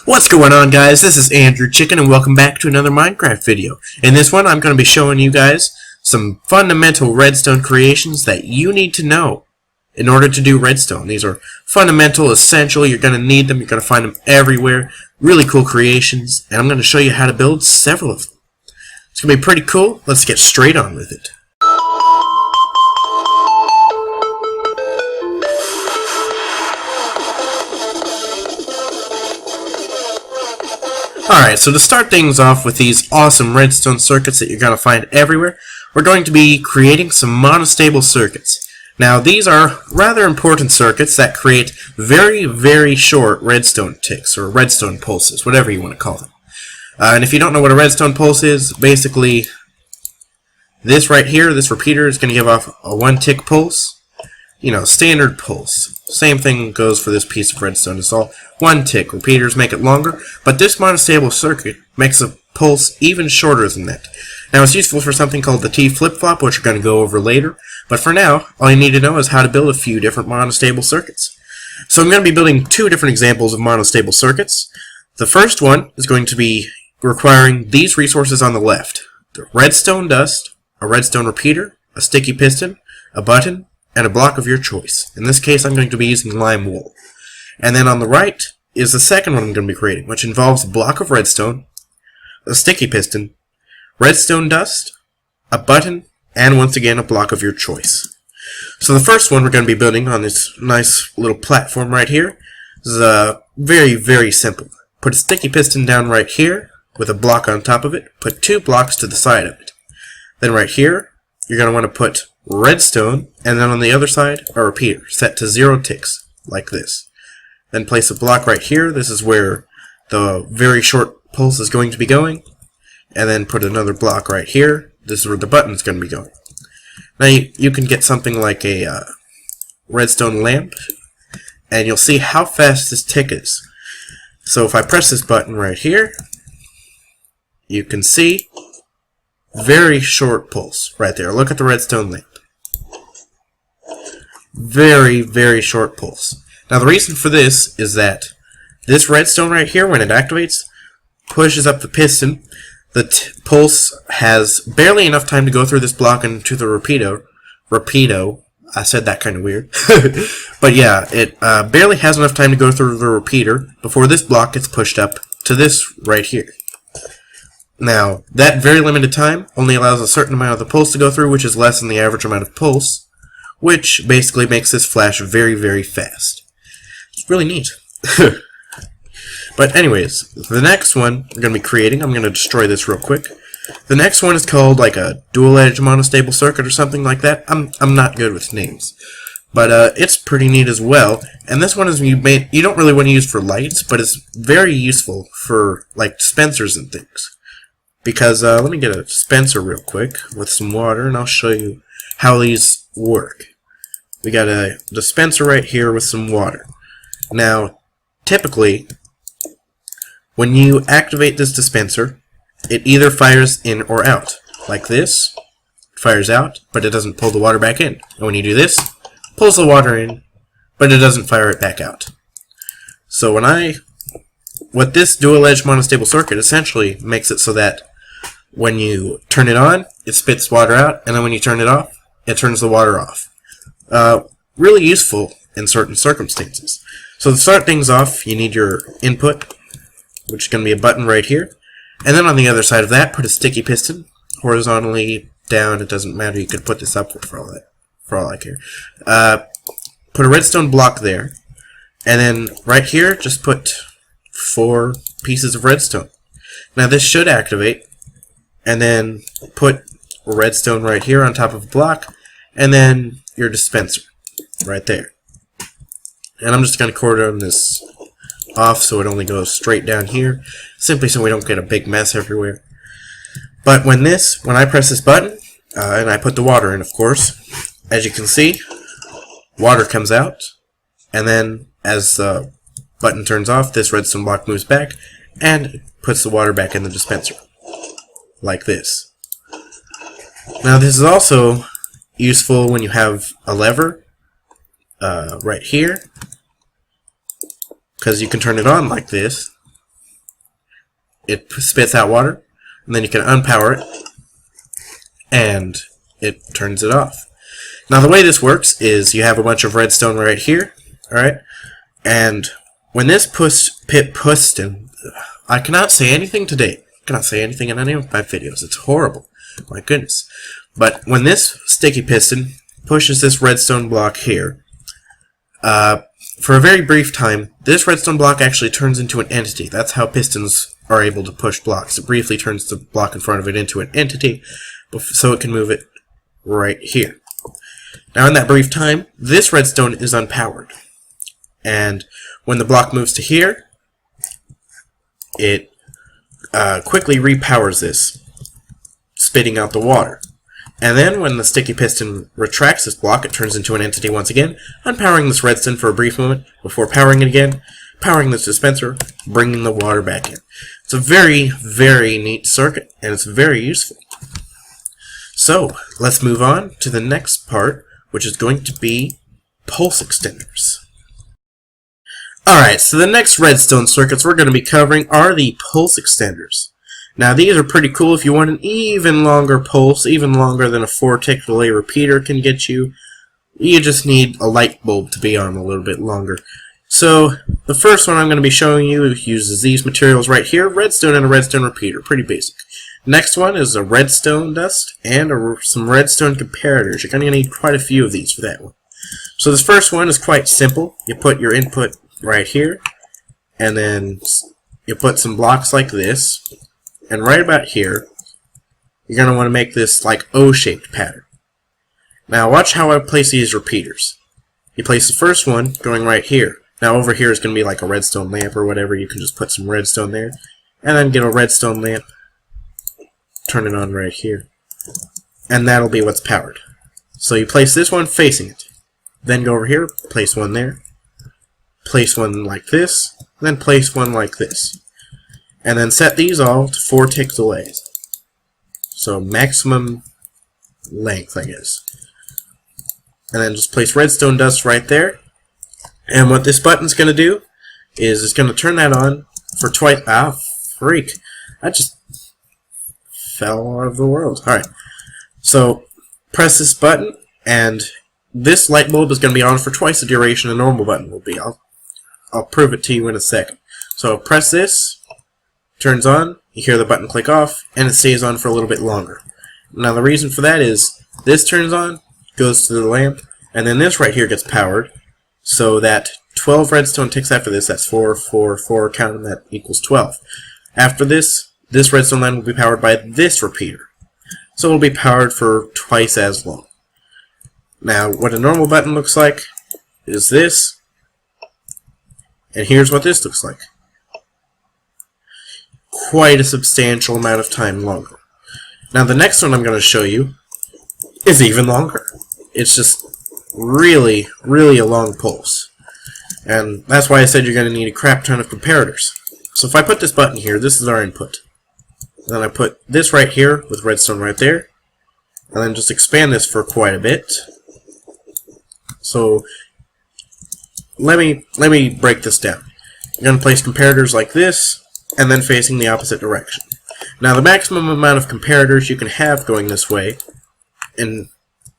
What's going on, guys? This is Andrew Chicken and welcome back to another Minecraft video. In this one I'm going to be showing you guys some fundamental redstone creations that you need to know in order to do redstone. These are fundamental, essential, you're going to need them, you're going to find them everywhere. Really cool creations, and I'm going to show you how to build several of them. It's going to be pretty cool. Let's get straight on with it. Alright, so to start things off with these awesome redstone circuits that you're going to find everywhere, we're going to be creating some monostable circuits. Now, these are rather important circuits that create very, very short redstone ticks, or redstone pulses, whatever you want to call them. And if you don't know what a redstone pulse is, basically, this right here, this repeater, is going to give off a 1-tick pulse. You know, standard pulse. Same thing goes for this piece of redstone. It's all 1 tick. Repeaters make it longer, but this monostable circuit makes a pulse even shorter than that. Now, it's useful for something called the T flip-flop, which we're going to go over later, but for now, all you need to know is how to build a few different monostable circuits. So I'm going to be building 2 different examples of monostable circuits. The first one is going to be requiring these resources on the left: the redstone dust, a redstone repeater, a sticky piston, a button, and a block of your choice. In this case, I'm going to be using lime wool. And then on the right is the second one I'm going to be creating, which involves a block of redstone, a sticky piston, redstone dust, a button, and once again a block of your choice. So the first one we're going to be building on this nice little platform right here is very, very simple. Put a sticky piston down right here with a block on top of it. Put 2 blocks to the side of it. Then right here, you're going to want to put redstone, and then on the other side, a repeater, set to 0 ticks, like this. Then place a block right here. This is where the very short pulse is going to be going. And then put another block right here. This is where the button is going to be going. Now you can get something like a redstone lamp, and you'll see how fast this tick is. So if I press this button right here, you can see very short pulse right there. Look at the redstone lamp. Very, very short pulse. Now the reason for this is that this redstone right here, when it activates, pushes up the piston. The pulse has barely enough time to go through this block and to the repeato. I said that kind of weird. But yeah, it barely has enough time to go through the repeater before this block gets pushed up to this right here. Now, that very limited time only allows a certain amount of the pulse to go through, which is less than the average amount of pulse, which basically makes this flash very, very fast. It's really neat. But anyways, the next one we're going to be creating, I'm going to destroy this real quick. The next one is called like a dual-edge monostable circuit or something like that. I'm not good with names. But it's pretty neat as well. And this one is you don't really want to use for lights, but it's very useful for like dispensers and things. Because, let me get a dispenser real quick with some water, and I'll show you how these work. We got a dispenser right here with some water. Now, typically, when you activate this dispenser, it either fires in or out. Like this, it fires out, but it doesn't pull the water back in. And when you do this, it pulls the water in, but it doesn't fire it back out. So what this dual-edge monostable circuit essentially makes it so that when you turn it on, it spits water out, and then when you turn it off, it turns the water off. Really useful in certain circumstances. So to start things off, you need your input, which is going to be a button right here. And then on the other side of that, put a sticky piston, horizontally down, it doesn't matter, you could put this upward for all I care. Put a redstone block there, and then right here, just put 4 pieces of redstone. Now this should activate, and then put redstone right here on top of a block, and then your dispenser right there. And I'm just going to cordon this off so it only goes straight down here, simply so we don't get a big mess everywhere. But when I press this button, and I put the water in, of course, as you can see, water comes out, and then as the button turns off, this redstone block moves back, and puts the water back in the dispenser. Like this. Now this is also useful when you have a lever right here, because you can turn it on like this, it spits out water, and then you can unpower it, and it turns it off. Now the way this works is you have a bunch of redstone right here, alright? And when this piston, I cannot say anything today. I cannot say anything in any of my videos. It's horrible. My goodness. But when this sticky piston pushes this redstone block here, for a very brief time, this redstone block actually turns into an entity. That's how pistons are able to push blocks. It briefly turns the block in front of it into an entity, so it can move it right here. Now in that brief time, this redstone is unpowered. And when the block moves to here, it quickly repowers this, spitting out the water. And then when the sticky piston retracts this block, it turns into an entity once again, unpowering this redstone for a brief moment before powering it again, powering this dispenser, bringing the water back in. It's a very, very neat circuit, and it's very useful. So, let's move on to the next part, which is going to be pulse extenders. Alright, so the next redstone circuits we're going to be covering are the pulse extenders. Now these are pretty cool if you want an even longer pulse, even longer than a 4-tick delay repeater can get you. You just need a light bulb to be on a little bit longer. So the first one I'm going to be showing you uses these materials right here, redstone and a redstone repeater, pretty basic. Next one is a redstone dust and some redstone comparators. You're going to need quite a few of these for that one. So this first one is quite simple. You put your input right here, and then you put some blocks like this, and right about here you're going to want to make this like O-shaped pattern. Now watch how I place these repeaters. You place the first one going right here. Now over here is going to be like a redstone lamp or whatever. You can just put some redstone there, and then get a redstone lamp, turn it on right here, and that'll be what's powered. So you place this one facing it, then go over here, place one there, place one like this, then place one like this. And then set these all to 4-tick delays. So maximum length, I guess. And then just place redstone dust right there. And what this button's going to do is it's going to turn that on for twice. Ah, freak. I just fell out of the world. Alright. So press this button, and this light bulb is going to be on for twice the duration a normal button will be. I'll prove it to you in a second. So press this, turns on, you hear the button click off, and it stays on for a little bit longer. Now the reason for that is this turns on, goes to the lamp, and then this right here gets powered, so that 12 redstone ticks after this. That's 4, 4, 4, count them, that equals 12. After this, this redstone line will be powered by this repeater. So it will be powered for twice as long. Now what a normal button looks like is this. And here's what this looks like. Quite a substantial amount of time longer. Now the next one I'm going to show you is even longer. It's just really, really a long pulse. And that's why I said you're going to need a crap ton of comparators. So if I put this button here, this is our input. Then I put this right here with redstone right there. And then just expand this for quite a bit. So let me break this down. You're going to place comparators like this, and then facing the opposite direction. Now the maximum amount of comparators you can have going this way,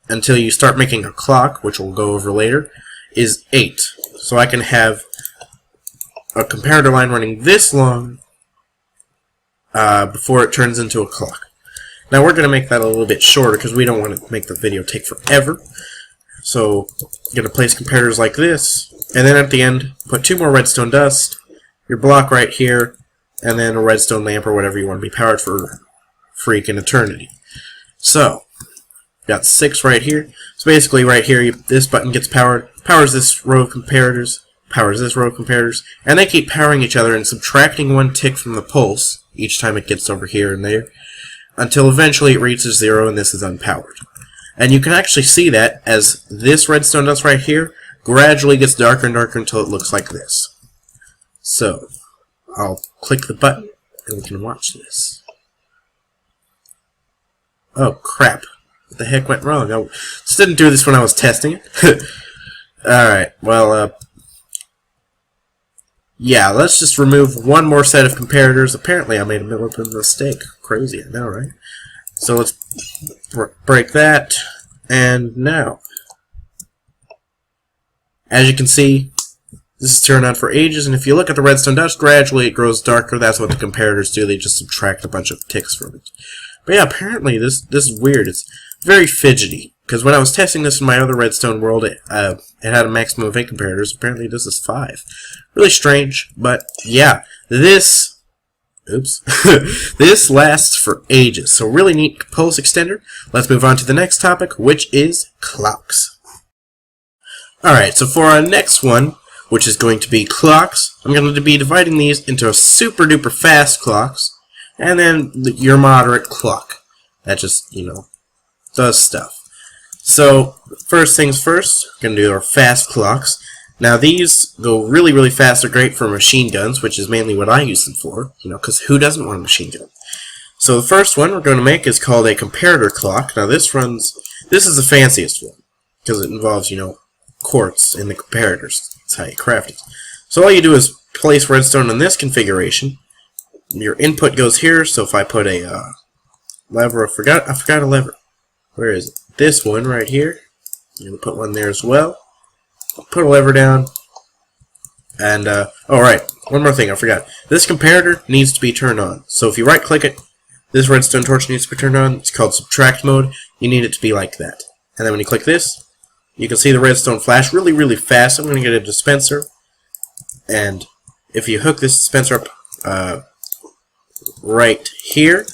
until you start making a clock, which we'll go over later, is 8. So I can have a comparator line running this long before it turns into a clock. Now we're going to make that a little bit shorter because we don't want to make the video take forever. So you're going to place comparators like this, and then at the end put 2 more redstone dust, your block right here, and then a redstone lamp or whatever you want to be powered for freaking eternity. So got 6 right here. So basically right here this button gets powered, powers this row of comparators, powers this row of comparators, and they keep powering each other and subtracting 1 tick from the pulse each time it gets over here and there, until eventually it reaches 0 and this is unpowered. And you can actually see that as this redstone dust right here gradually gets darker and darker until it looks like this. So I'll click the button and we can watch this. Oh crap. What the heck went wrong? I just didn't do this when I was testing it. Alright, well, yeah, let's just remove one more set of comparators. Apparently I made a little bit of a mistake. Crazy, I know, right? So let's break that, and now, as you can see, this is turned on for ages, and if you look at the redstone dust, gradually it grows darker. That's what the comparators do. They just subtract a bunch of ticks from it. But yeah, apparently this is weird. It's very fidgety, because when I was testing this in my other redstone world, it had a maximum of 8 comparators. Apparently this is 5. Really strange, but yeah, this this lasts for ages. So really neat pulse extender. Let's move on to the next topic, which is clocks. Alright, so for our next one, which is going to be clocks, I'm going to be dividing these into super duper fast clocks, and then your moderate clock. That just, does stuff. So, first things first, we're going to do our fast clocks. Now these go really, really fast. They're great for machine guns, which is mainly what I use them for, because who doesn't want a machine gun? So the first one we're going to make is called a comparator clock. Now this is the fanciest one, because it involves, quartz in the comparators. That's how you craft it. So all you do is place redstone in this configuration. Your input goes here, so if I put a lever, I forgot a lever. Where is it? This one right here. I'm going to put one there as well. Put a lever down, and oh right, one more thing I forgot. This comparator needs to be turned on. So if you right click it, this redstone torch needs to be turned on. It's called subtract mode. You need it to be like that. And then when you click this, you can see the redstone flash really, really fast. I'm going to get a dispenser, and if you hook this dispenser up right here,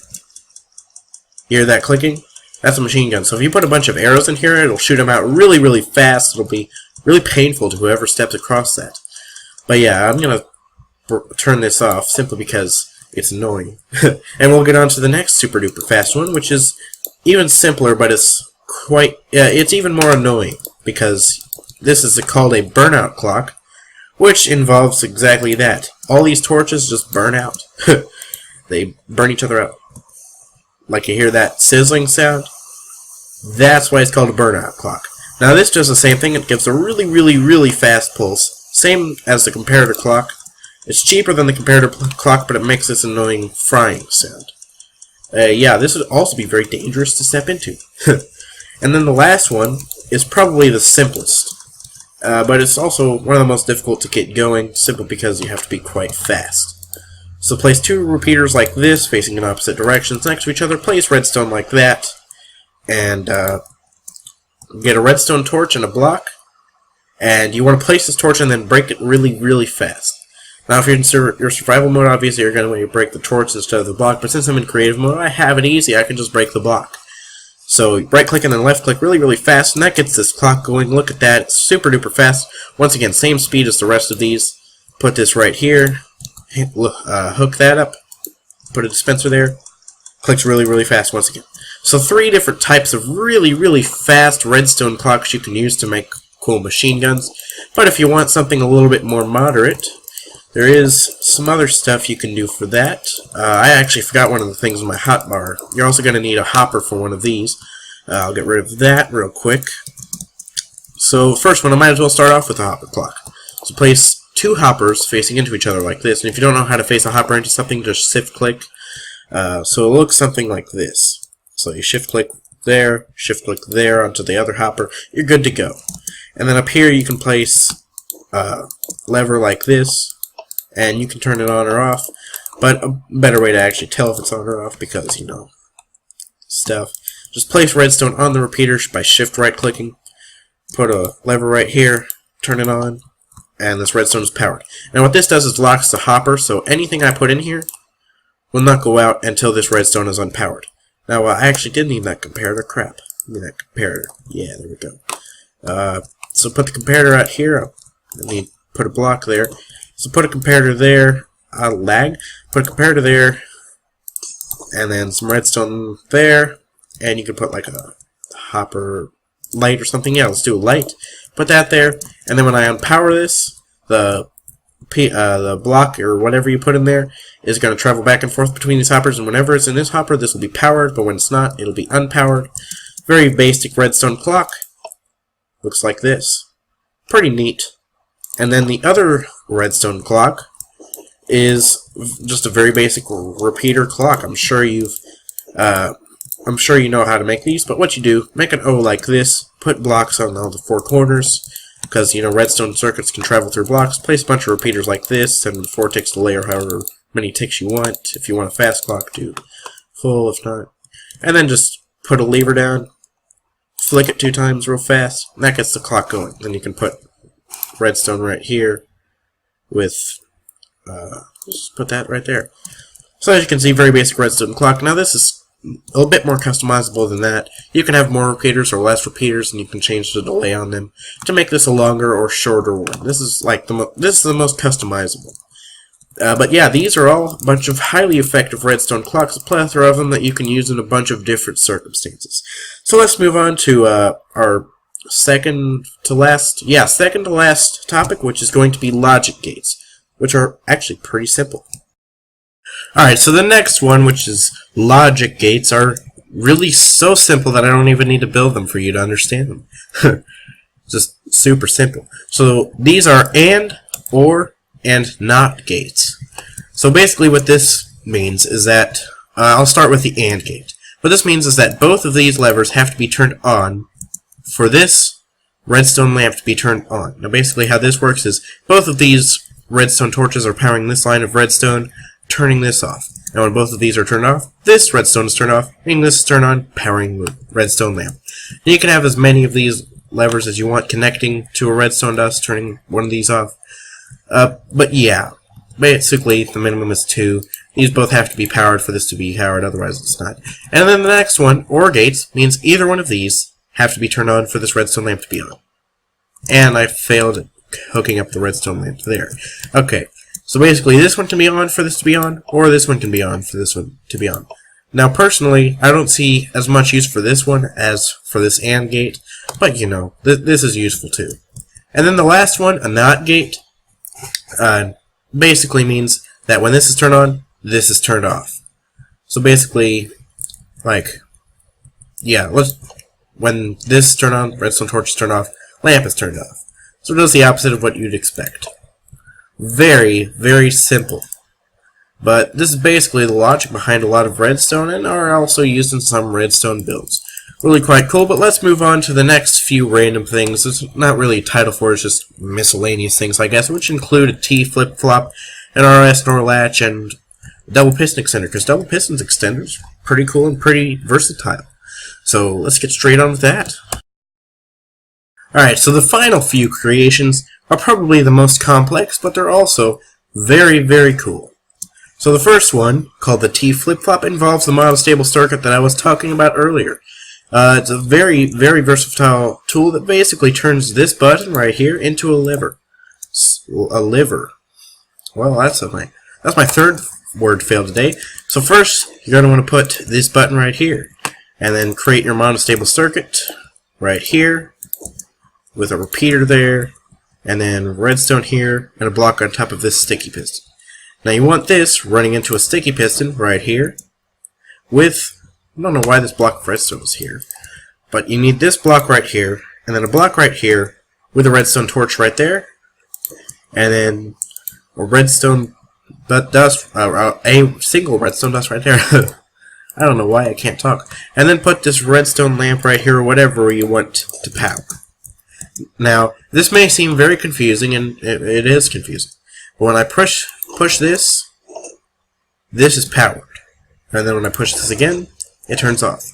hear that clicking? That's a machine gun. So if you put a bunch of arrows in here, it'll shoot them out really, really fast. It'll be really painful to whoever steps across that. But yeah, I'm going to turn this off simply because it's annoying. And we'll get on to the next super duper fast one, which is even simpler, but it's even more annoying, because this is called a burnout clock, which involves exactly that. All these torches just burn out. They burn each other out. Like you hear that sizzling sound? That's why it's called a burnout clock. Now this does the same thing. It gives a really, really, really fast pulse. Same as the comparator clock. It's cheaper than the comparator clock, but it makes this annoying frying sound. Yeah, this would also be very dangerous to step into. And then the last one is probably the simplest. But it's also one of the most difficult to get going, simply because you have to be quite fast. So place 2 repeaters like this, facing in opposite directions next to each other. Place redstone like that, and get a redstone torch and a block. And you want to place this torch and then break it really, really fast. Now if you're in your survival mode, obviously you're going to want to break the torch instead of the block, but since I'm in creative mode, I have it easy. I can just break the block. So right click and then left click really, really fast, and that gets this clock going. Look at that, it's super duper fast. Once again, same speed as the rest of these. Put this right here. Hook that up, put a dispenser there, clicks really, really fast once again. So 3 different types of really, really fast redstone clocks you can use to make cool machine guns. But if you want something a little bit more moderate, there is some other stuff you can do for that. I actually forgot one of the things in my hotbar. You're also going to need a hopper for one of these. I'll get rid of that real quick. So first one, I might as well start off with a hopper clock. So place 2 hoppers facing into each other like this, and if you don't know how to face a hopper into something, just shift click. So it looks something like this. So you shift click there onto the other hopper, you're good to go. And then up here you can place a lever like this, and you can turn it on or off, but a better way to actually tell if it's on or off, because, stuff. Just place redstone on the repeater by shift right clicking, put a lever right here, turn it on, and this redstone is powered. Now what this does is locks the hopper, so anything I put in here will not go out until this redstone is unpowered. Now I actually did need that comparator. Crap. Give me that comparator. Yeah, there we go. So put the comparator out here. I need to put a block there. So put a comparator there. Lag. Put a comparator there, and then some redstone there, and you can put like a hopper light or something. Yeah, let's do a light. Put that there, and then when I unpower this, the block or whatever you put in there is going to travel back and forth between these hoppers, and whenever it's in this hopper, this will be powered, but when it's not, it'll be unpowered. Very basic redstone clock. Looks like this. Pretty neat. And then the other redstone clock is just a very basic repeater clock. I'm sure you know how to make these, but what you do, make an O like this, put blocks on all the four corners, because, you know, redstone circuits can travel through blocks. Place a bunch of repeaters like this, and 4 ticks delay, or however many ticks you want. If you want a fast clock, do full, if not. And then just put a lever down, flick it 2 times real fast, and that gets the clock going. Then you can put redstone right here with, just put that right there. So as you can see, very basic redstone clock. Now this is a little bit more customizable than that. You can have more repeaters or less repeaters, and you can change the delay on them to make this a longer or shorter one. This is like this is the most customizable. But yeah, these are all a bunch of highly effective redstone clocks, a plethora of them that you can use in a bunch of different circumstances. So let's move on to our second to last topic, which is going to be logic gates, which are actually pretty simple. Alright, so the next one, which is logic gates, are really so simple that I don't even need to build them for you to understand them. Just super simple. So these are AND, OR, and NOT gates. So basically what this means is that, I'll start with the AND gate. What this means is that both of these levers have to be turned on for this redstone lamp to be turned on. Now basically how this works is both of these redstone torches are powering this line of redstone, turning this off. Now when both of these are turned off, this redstone is turned off, meaning this is turned on, powering the redstone lamp. And you can have as many of these levers as you want connecting to a redstone dust, turning one of these off. But yeah, basically the minimum is 2. These both have to be powered for this to be powered, otherwise it's not. And then the next one, OR gates, means either one of these have to be turned on for this redstone lamp to be on. And I failed at hooking up the redstone lamp there. Okay. So basically, this one can be on for this to be on, or this one can be on for this one to be on. Now, personally, I don't see as much use for this one as for this AND gate, but you know, this is useful too. And then the last one, a NOT gate, basically means that when this is turned on, this is turned off. So basically, like, yeah, when this is turned on, redstone torch is turned off, lamp is turned off. So it does the opposite of what you'd expect. Very, very simple. But this is basically the logic behind a lot of redstone, and are also used in some redstone builds. Really quite cool, but let's move on to the next few random things. It's not really a title for it, it's just miscellaneous things, I guess, which include a T flip-flop, an RS NOR latch, and double piston extender, because double pistons extenders pretty cool and pretty versatile. So let's get straight on with that. Alright, so the final few creations are probably the most complex, but they're also very, very cool. So the first one, called the T flip-flop, involves the monostable circuit that I was talking about earlier. It's a very, very versatile tool that basically turns this button right here into a lever. A lever. Well, that's my third word fail today. So first, you're going to want to put this button right here, and then create your monostable circuit right here, with a repeater there, and then redstone here, and a block on top of this sticky piston. Now you want this running into a sticky piston right here, with, I don't know why this block of redstone is here, but you need this block right here, and then a block right here, with a redstone torch right there, and then a redstone dust, a single redstone dust right there. I don't know why I can't talk. And then put this redstone lamp right here, or whatever you want to power. Now, this may seem very confusing, and it is confusing. But when I push this, this is powered. And then when I push this again, it turns off.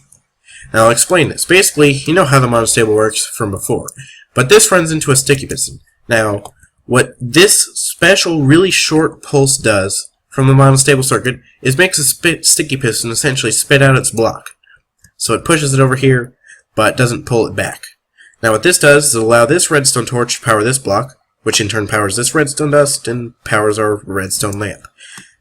Now I'll explain this. Basically, you know how the monostable works from before. But this runs into a sticky piston. Now, what this special, really short pulse does from the monostable circuit is makes a sticky piston essentially spit out its block. So it pushes it over here, but doesn't pull it back. Now what this does is allow this redstone torch to power this block, which in turn powers this redstone dust and powers our redstone lamp.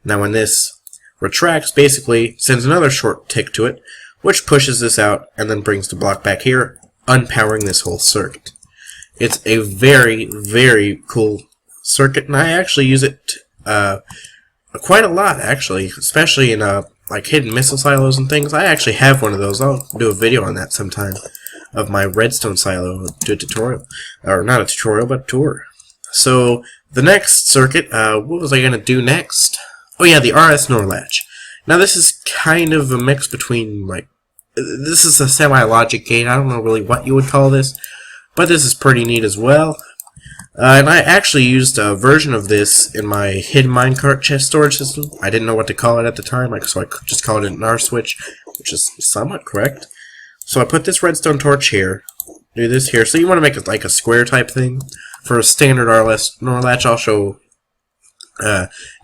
Now when this retracts, basically sends another short tick to it, which pushes this out and then brings the block back here, unpowering this whole circuit. It's a very, very cool circuit, and I actually use it quite a lot, actually, especially in like hidden missile silos and things. I actually have one of those. I'll do a video on that sometime, of my redstone silo, do a tutorial, or not a tutorial, but a tour. So the next circuit, what was I going to do next? Oh yeah, the RS NOR latch. Now this is kind of a mix between, like, this is a semi-logic gate. I don't know really what you would call this, but this is pretty neat as well. And I actually used a version of this in my hidden minecart chest storage system. I didn't know what to call it at the time, so I just called it an R switch, which is somewhat correct. So I put this redstone torch here, do this here. So you want to make it like a square type thing. For a standard RS NOR latch, I'll show.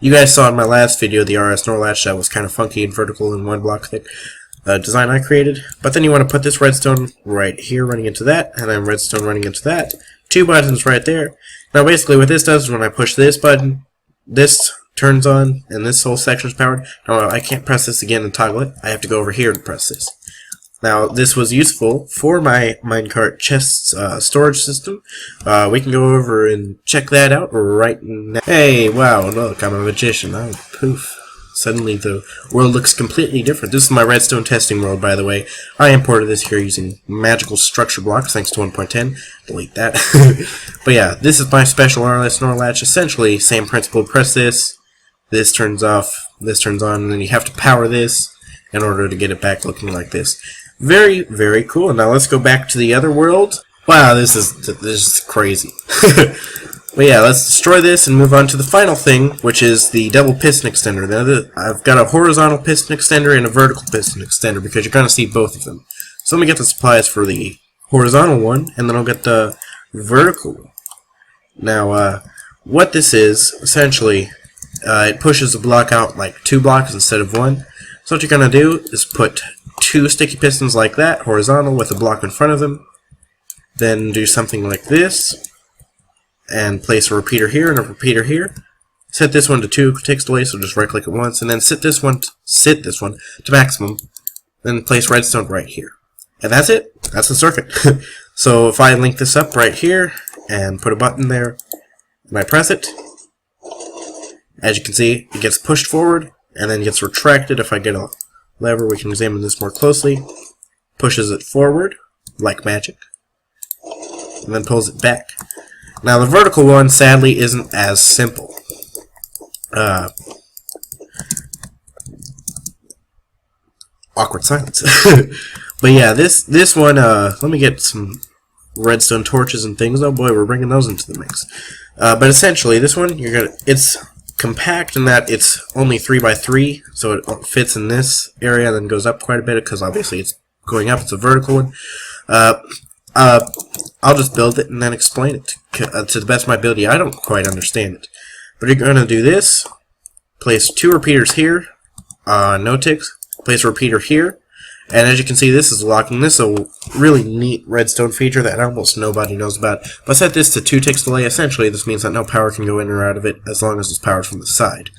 You guys saw in my last video the RS NOR latch that was kind of funky and vertical and one block thick. Design I created. But then you want to put this redstone right here running into that, and then redstone running into that. 2 buttons right there. Now basically what this does is when I push this button, this turns on, and this whole section is powered. Now I can't press this again and toggle it. I have to go over here and press this. Now this was useful for my minecart chest storage system. We can go over and check that out right now. Hey, wow, look, I'm a magician. Oh, poof. Suddenly the world looks completely different. This is my redstone testing world, by the way. I imported this here using magical structure blocks, thanks to 1.10. Delete that. But yeah, this is my special RS NOR latch. Essentially, same principle. Press this, this turns off, this turns on, and then you have to power this in order to get it back looking like this. Very, very cool. Now let's go back to the other world. Wow, this is crazy. But yeah, let's destroy this and move on to the final thing, which is the double piston extender. Now, I've got a horizontal piston extender and a vertical piston extender because you're going to see both of them. So let me get the supplies for the horizontal one, and then I'll get the vertical one. Now, what this is, essentially, it pushes the block out like 2 blocks instead of 1. So what you're going to do is put 2 sticky pistons like that, horizontal, with a block in front of them. Then do something like this. And place a repeater here and a repeater here. Set this one to 2 ticks delay, so just right click it once, and then set this one to maximum. Then place redstone right here. And that's it. That's the circuit. So if I link this up right here and put a button there, and I press it, as you can see, it gets pushed forward and then gets retracted. If I get a lever, we can examine this more closely. Pushes it forward like magic, and then pulls it back. Now the vertical one, sadly, isn't as simple. Awkward silence. But yeah, this one, let me get some redstone torches and things. Oh boy, we're bringing those into the mix. But essentially, this one, it's compact in that it's only 3 by 3, so it fits in this area and then goes up quite a bit because obviously it's going up. It's a vertical one. I'll just build it and then explain it to the best of my ability. I don't quite understand it. But you're going to do this. Place 2 repeaters here. No ticks. Place a repeater here. And as you can see, this is locking. This is a really neat redstone feature that almost nobody knows about. But set this to 2 ticks delay. Essentially, this means that no power can go in or out of it as long as it's powered from the side.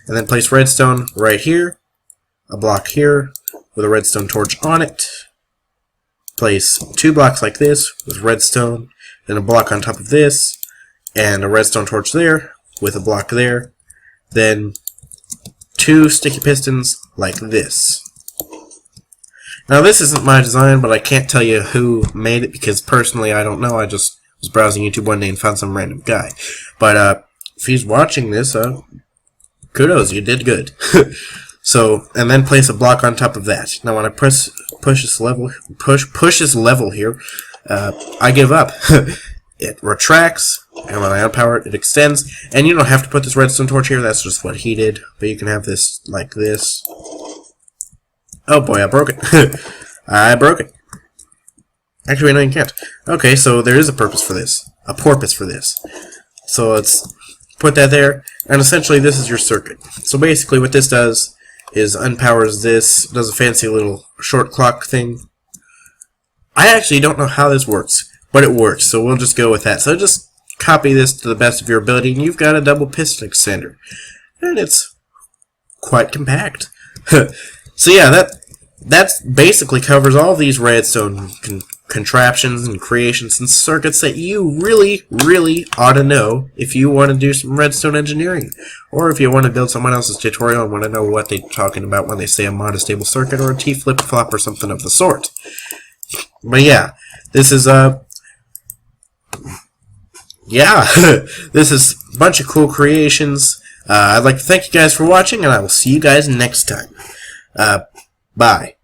And then place redstone right here. A block here with a redstone torch on it. Place 2 blocks like this with redstone, then a block on top of this, and a redstone torch there with a block there, then 2 sticky pistons like this. Now this isn't my design, but I can't tell you who made it because personally I don't know. I just was browsing YouTube one day and found some random guy. But if he's watching this, kudos, you did good. So, and then place a block on top of that. Now when I push this level here, I give up. It retracts, and when I unpower it, it extends. And you don't have to put this redstone torch here, that's just what he did. But you can have this like this. Oh boy, I broke it. I broke it. Actually, no, you can't. Okay, so there is a purpose for this. A porpoise for this. So let's put that there, and essentially this is your circuit. So basically what this does is unpowers this, does a fancy little short clock thing. I actually don't know how this works, but it works, so we'll just go with that. So just copy this to the best of your ability, and you've got a double piston extender. And it's quite compact. So yeah, that basically covers all these redstone contraptions and creations and circuits that you really, really ought to know if you want to do some redstone engineering. Or if you want to build someone else's tutorial and want to know what they're talking about when they say a monostable circuit or a T-flip-flop or something of the sort. But yeah, this is yeah, this is a bunch of cool creations. I'd like to thank you guys for watching, and I will see you guys next time. Bye.